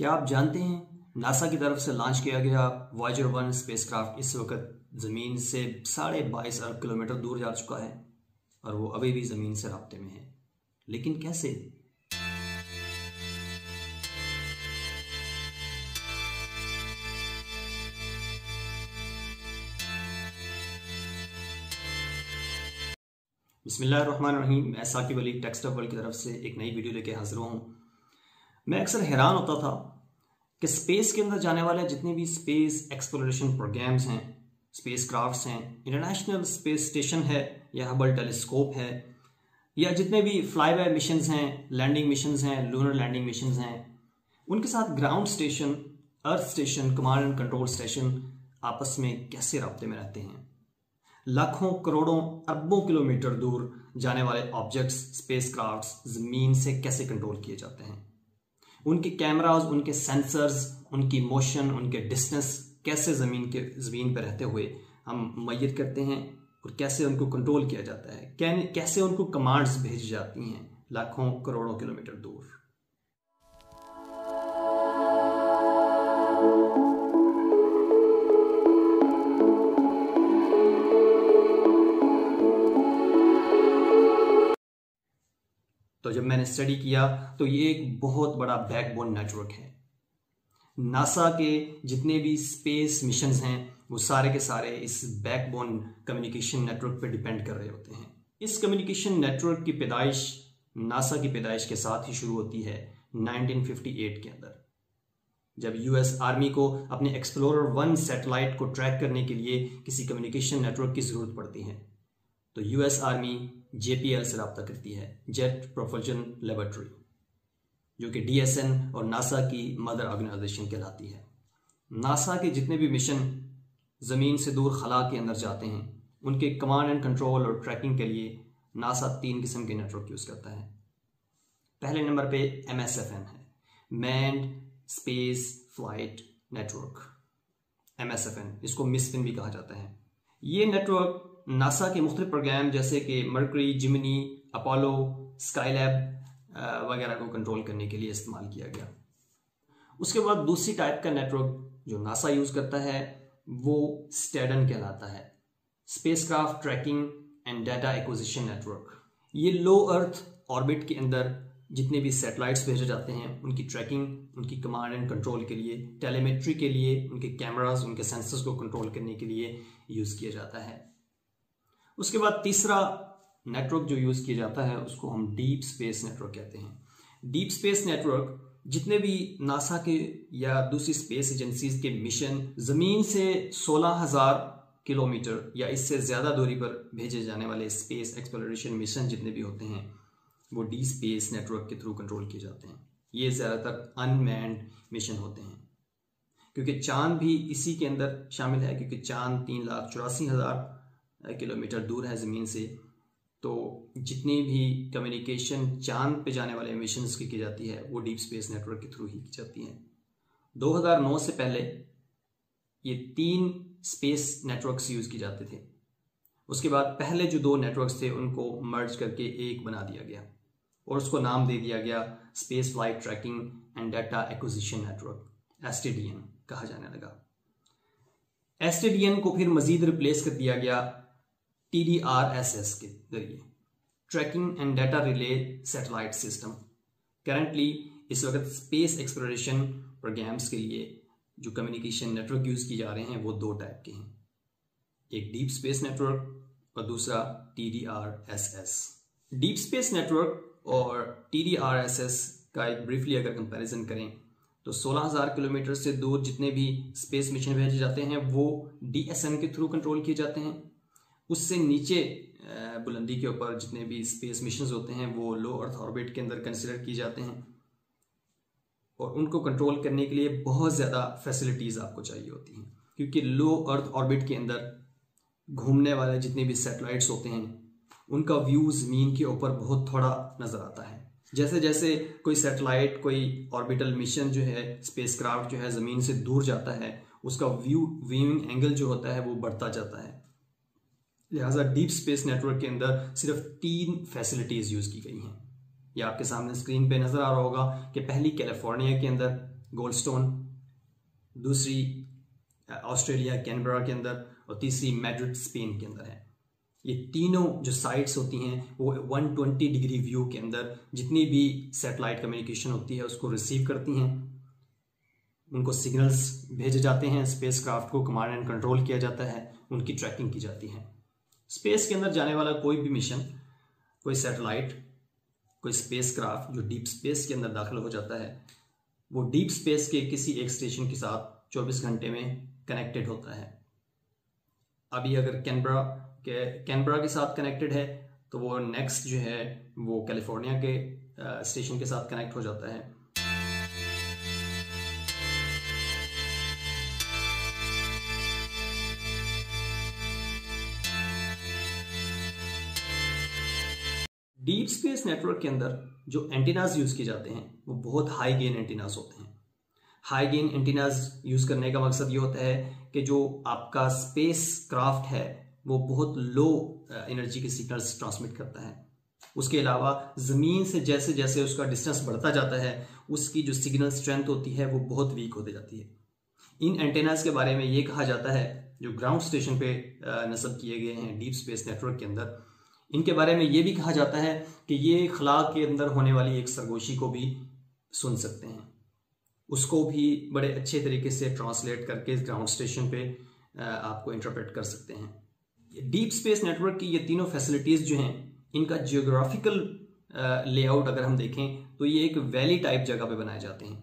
क्या आप जानते हैं नासा की तरफ से लॉन्च किया गया वॉयेजर 1 स्पेसक्राफ्ट इस वक्त ज़मीन से 22.5 अरब किलोमीटर दूर जा चुका है और वो अभी भी ज़मीन से राब्ते में है। लेकिन कैसे? बिस्मिल्लाहिर्रहमानिर्रहीम। मैं साकिब अली टेक्सटाइल वर्ल्ड की तरफ से एक नई वीडियो लेके हाजिर हूँ। मैं अक्सर हैरान होता था कि स्पेस के अंदर जाने वाले जितने भी स्पेस एक्सप्लोरेशन प्रोग्राम्स हैं, स्पेस क्राफ्ट्स हैं, इंटरनेशनल स्पेस स्टेशन है या हबल टेलीस्कोप है, या जितने भी फ्लाई बाय मिशंस हैं, लैंडिंग मिशंस हैं, लूनर लैंडिंग मिशंस हैं, उनके साथ ground station, earth station, command and control station आपस में कैसे राब्ते में रहते हैं। लाखों करोड़ों अरबों किलोमीटर दूर जाने वाले ऑब्जेक्ट्स, स्पेस क्राफ्ट्स ज़मीन से कैसे कंट्रोल किए जाते हैं। उनके कैमराज, उनके सेंसर्स, उनकी मोशन, उनके डिस्टेंस कैसे ज़मीन पर रहते हुए हम मुय्यर करते हैं और कैसे उनको कंट्रोल किया जाता है, कैसे उनको कमांड्स भेजी जाती हैं लाखों करोड़ों किलोमीटर दूर। तो जब मैंने स्टडी किया तो ये एक बहुत बड़ा बैकबोन नेटवर्क है। नासा के जितने भी स्पेस मिशंस हैं वो सारे के सारे इस बैकबोन कम्युनिकेशन नेटवर्क पे डिपेंड कर रहे होते हैं। इस कम्युनिकेशन नेटवर्क की पैदाइश नासा की पैदाइश के साथ ही शुरू होती है 1958 के अंदर, जब यूएस आर्मी को अपने एक्सप्लोरर 1 सैटेलाइट को ट्रैक करने के लिए किसी कम्युनिकेशन नेटवर्क की जरूरत पड़ती है। तो यूएस आर्मी JPL से रब्ता करती है, जेट प्रोपल्शन लेबोरेटरी, जो कि DSN और नासा की मदर ऑर्गेनाइजेशन कहलाती है। नासा के जितने भी मिशन ज़मीन से दूर खला के अंदर जाते हैं, उनके कमांड एंड कंट्रोल और ट्रैकिंग के लिए नासा 3 किस्म के नेटवर्क यूज़ करता है। पहले नंबर पे MSFN है, manned space flight network, MSFN, इसको मिसफिन भी कहा जाता है। ये नेटवर्क नासा के मुख्तलिफ प्रोग्राम जैसे कि मर्करी, जिमिनी, अपोलो, स्काईलैब वगैरह को कंट्रोल करने के लिए इस्तेमाल किया गया। उसके बाद दूसरी टाइप का नेटवर्क जो नासा यूज़ करता है वो स्टेडन कहलाता है, spacecraft tracking and data acquisition network. ये लो अर्थ ऑर्बिट के अंदर जितने भी सैटेलाइट्स भेजे जाते हैं उनकी ट्रैकिंग, उनकी कमांड एंड कंट्रोल के लिए, टेलीमेट्री के लिए, उनके कैमरास, उनके सेंसर्स को कंट्रोल करने के लिए यूज़ किया जाता है। उसके बाद तीसरा नेटवर्क जो यूज़ किया जाता है उसको हम डीप स्पेस नेटवर्क कहते हैं। डीप स्पेस नेटवर्क जितने भी नासा के या दूसरी स्पेस एजेंसीज के मिशन ज़मीन से 16,000 किलोमीटर या इससे ज़्यादा दूरी पर भेजे जाने वाले स्पेस एक्सप्लोरेशन मिशन जितने भी होते हैं वो डीप स्पेस नेटवर्क के थ्रू कंट्रोल किए जाते हैं। ये ज़्यादातर अनमैन्ड मिशन होते हैं, क्योंकि चांद भी इसी के अंदर शामिल है, क्योंकि चांद 3,84,000 किलोमीटर दूर है ज़मीन से। तो जितनी भी कम्युनिकेशन चांद पे जाने वाले मिशंस की जाती है वो डीप स्पेस नेटवर्क के थ्रू ही की जाती है। 2009 से पहले ये 3 स्पेस नेटवर्क्स यूज़ किए जाते थे। उसके बाद पहले जो 2 नेटवर्क्स थे उनको मर्ज करके एक बना दिया गया और उसको नाम दे दिया गया space flight tracking and data acquisition network, STDN कहा जाने लगा। STDN को फिर मजीद रिप्लेस कर दिया गया TDRSS के जरिए, tracking and data relay satellite system. Currently इस वक्त स्पेस एक्सप्लोरेशन प्रोग्राम्स के लिए जो कम्युनिकेशन नेटवर्क यूज़ किए जा रहे हैं वो 2 टाइप के हैं, एक डीप स्पेस नेटवर्क और दूसरा TDRSS। डीप स्पेस नेटवर्क और TDRSS का एक ब्रीफली अगर कंपैरिजन करें तो 16,000 किलोमीटर से दूर जितने भी स्पेस मिशन भेजे जाते हैं वो DSN के थ्रू कंट्रोल किए जाते हैं। उससे नीचे बुलंदी के ऊपर जितने भी स्पेस मिशंस होते हैं वो लो अर्थ ऑर्बिट के अंदर कंसिडर किए जाते हैं और उनको कंट्रोल करने के लिए बहुत ज़्यादा फैसिलिटीज़ आपको चाहिए होती हैं, क्योंकि लो अर्थ ऑर्बिट के अंदर घूमने वाले जितने भी सैटेलाइट्स होते हैं उनका व्यू ज़मीन के ऊपर बहुत थोड़ा नज़र आता है। जैसे जैसे कोई सैटेलाइट, कोई ऑर्बिटल मिशन जो है, स्पेसक्राफ्ट जो है ज़मीन से दूर जाता है, उसका व्यूइंग एंगल जो होता है वो बढ़ता जाता है। लिहाजा डीप स्पेस नेटवर्क के अंदर सिर्फ 3 फैसिलिटीज़ यूज़ की गई हैं। ये आपके सामने स्क्रीन पे नज़र आ रहा होगा कि पहली कैलिफोर्निया के अंदर, गोल्डस्टोन, दूसरी ऑस्ट्रेलिया कैनबरा के अंदर, और तीसरी मैड्रिड स्पेन के अंदर है। ये तीनों जो साइट्स होती हैं वो 120 डिग्री व्यू के अंदर जितनी भी सैटेलाइट कम्युनिकेशन होती है उसको रिसीव करती हैं, उनको सिग्नल्स भेजे जाते हैं, स्पेसक्राफ्ट को कमांड एंड कंट्रोल किया जाता है, उनकी ट्रैकिंग की जाती है। स्पेस के अंदर जाने वाला कोई भी मिशन, कोई सैटेलाइट, कोई स्पेसक्राफ्ट जो डीप स्पेस के अंदर दाखिल हो जाता है, वो डीप स्पेस के किसी एक स्टेशन के साथ 24 घंटे में कनेक्टेड होता है। अभी अगर कैनबरा के साथ कनेक्टेड है तो वो नेक्स्ट जो है वो कैलिफोर्निया के स्टेशन के साथ कनेक्ट हो जाता है। डीप स्पेस नेटवर्क के अंदर जो एंटीनाज यूज किए जाते हैं वो बहुत हाई गेन एंटीनाज होते हैं। हाई गेन एंटीनाज यूज करने का मकसद ये होता है कि जो आपका स्पेस क्राफ्ट है वो बहुत लो एनर्जी के सिग्नल्स ट्रांसमिट करता है। उसके अलावा ज़मीन से जैसे जैसे उसका डिस्टेंस बढ़ता जाता है उसकी जो सिग्नल स्ट्रेंथ होती है वो बहुत वीक होती जाती है। इन एंटेनास के बारे में ये कहा जाता है, जो ग्राउंड स्टेशन पे नस्ब किए गए हैं डीप स्पेस नेटवर्क के अंदर, इनके बारे में ये भी कहा जाता है कि ये खला के अंदर होने वाली एक सरगोशी को भी सुन सकते हैं, उसको भी बड़े अच्छे तरीके से ट्रांसलेट करके ग्राउंड स्टेशन पे आपको इंटरप्रेट कर सकते हैं। डीप स्पेस नेटवर्क की ये तीनों फैसिलिटीज़ जो हैं, इनका जियोग्राफिकल लेआउट अगर हम देखें तो ये एक वैली टाइप जगह पे बनाए जाते हैं,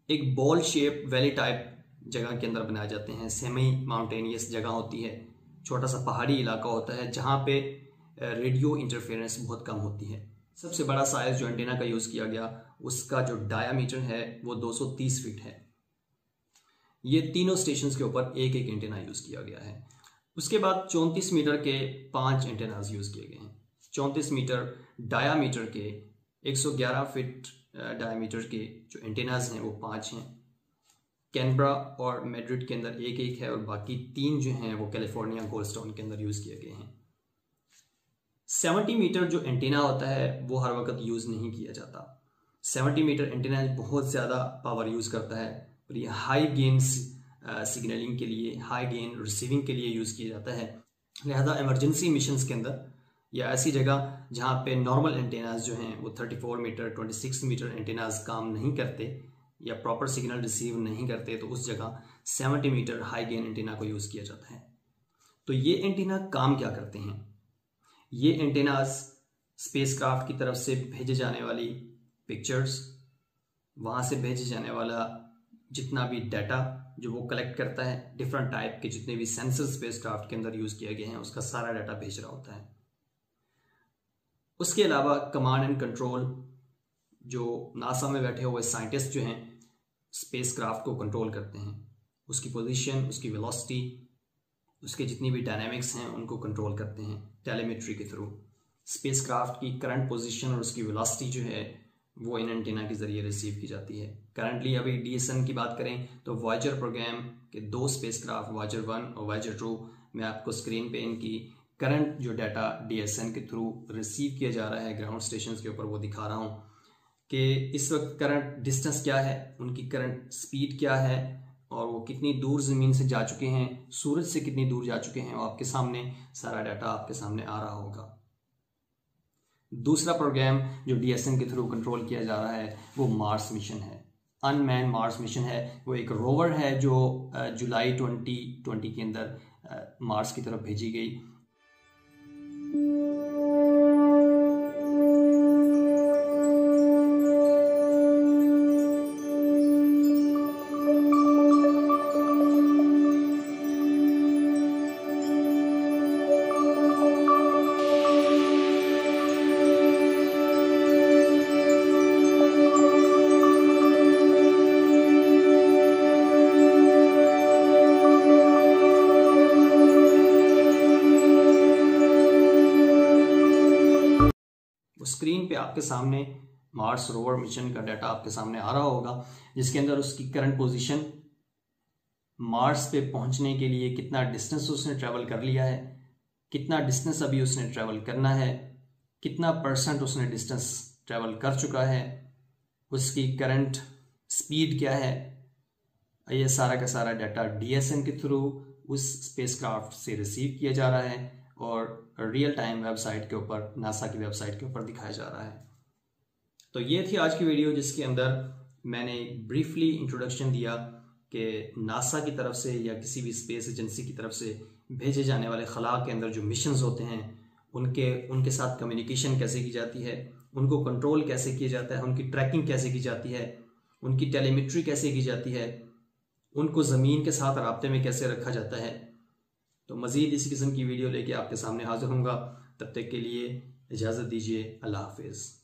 एक बॉल शेप वैली टाइप जगह के अंदर बनाए जाते हैं। सेमी माउंटेनियस जगह होती है, छोटा सा पहाड़ी इलाका होता है जहाँ पे रेडियो इंटरफेरेंस बहुत कम होती है। सबसे बड़ा साइज जो एंटीना का यूज़ किया गया उसका जो डायामीटर है वो 230 फीट है। ये तीनों स्टेशंस के ऊपर एक एक एंटीना यूज़ किया गया है। उसके बाद 34 मीटर के 5 एंटेनाज यूज़ किए गए हैं। 34 मीटर डायामीटर के 111 फीट डायामीटर के जो एंटेनाज हैं वो 5 हैं। कैनबरा और मैड्रिड के अंदर एक एक है और बाकी 3 जो हैं वो कैलिफोर्निया गोल्डस्टोन के अंदर यूज़ किए गए हैं। 70 मीटर जो एंटीना होता है वो हर वक्त यूज़ नहीं किया जाता। 70 मीटर एंटीना बहुत ज़्यादा पावर यूज़ करता है और ये हाई गेन सिग्नलिंग के लिए, हाई गेन रिसीविंग के लिए यूज़ किया जाता है। लिहाजा इमरजेंसी मिशंस के अंदर या ऐसी जगह जहाँ पे नॉर्मल एंटेनाज जो हैं वो 34 मीटर 26 मीटर एंटेनाज काम नहीं करते या प्रॉपर सिग्नल रिसीव नहीं करते, तो उस जगह 70 मीटर हाई गेन एंटीना को यूज़ किया जाता है। तो ये एंटीना काम क्या करते हैं? ये एंटेनाज स्पेसक्राफ्ट की तरफ से भेजे जाने वाली पिक्चर्स, वहाँ से भेजे जाने वाला जितना भी डाटा जो वो कलेक्ट करता है, डिफरेंट टाइप के जितने भी सेंसर स्पेसक्राफ्ट के अंदर यूज़ किए गए हैं उसका सारा डाटा भेज रहा होता है। उसके अलावा कमांड एंड कंट्रोल, जो नासा में बैठे हुए साइंटिस्ट जो हैं स्पेसक्राफ्ट को कंट्रोल करते हैं, उसकी पोजीशन, उसकी वेलोसिटी, उसके जितनी भी डायनामिक्स हैं उनको कंट्रोल करते हैं टेलीमेट्री के थ्रू। स्पेसक्राफ्ट की करंट पोजीशन और उसकी वेलोसिटी जो है वो इन एंटीना के ज़रिए रिसीव की जाती है। करंटली अभी डीएसएन की बात करें तो वॉयेजर प्रोग्राम के 2 स्पेसक्राफ्ट वॉयेजर 1 और वॉयेजर 2 में आपको स्क्रीन पे इनकी करंट जो डाटा डीएसएन के थ्रू रिसीव किया जा रहा है ग्राउंड स्टेशन के ऊपर वो दिखा रहा हूँ कि इस वक्त करंट डिस्टेंस क्या है, उनकी करंट स्पीड क्या है और वो कितनी दूर ज़मीन से जा चुके हैं, सूरज से कितनी दूर जा चुके हैं, वो आपके सामने सारा डाटा आपके सामने आ रहा होगा। दूसरा प्रोग्राम जो डीएसएन के थ्रू कंट्रोल किया जा रहा है वो मार्स मिशन है, अनमैन मार्स मिशन है। वो एक रोवर है जो जुलाई 2020 के अंदर मार्स की तरफ भेजी गई। स्क्रीन पे आपके सामने मार्स रोवर मिशन का डाटा आपके सामने आ रहा होगा, जिसके अंदर उसकी करंट पोजीशन, मार्स पे पहुंचने के लिए कितना डिस्टेंस उसने ट्रैवल कर लिया है, कितना डिस्टेंस अभी उसने ट्रैवल करना है, कितना % उसने डिस्टेंस ट्रैवल कर चुका है, उसकी करंट स्पीड क्या है, ये सारा का सारा डाटा DSM के थ्रू उस स्पेसक्राफ्ट से रिसीव किया जा रहा है और रियल टाइम वेबसाइट के ऊपर, नासा की वेबसाइट के ऊपर दिखाया जा रहा है। तो ये थी आज की वीडियो जिसके अंदर मैंने ब्रीफली इंट्रोडक्शन दिया कि नासा की तरफ से या किसी भी स्पेस एजेंसी की तरफ से भेजे जाने वाले खला के अंदर जो मिशंस होते हैं उनके साथ कम्युनिकेशन कैसे की जाती है, उनको कंट्रोल कैसे किया जाता है, उनकी ट्रैकिंग कैसे की जाती है, उनकी टेलीमेट्री कैसे की जाती है, उनको ज़मीन के साथ राब्ते में कैसे रखा जाता है। तो मज़ीद इसी किस्म की वीडियो लेके आपके सामने हाजिर होऊंगा। तब तक के लिए इजाज़त दीजिए। अल्लाह हाफिज़।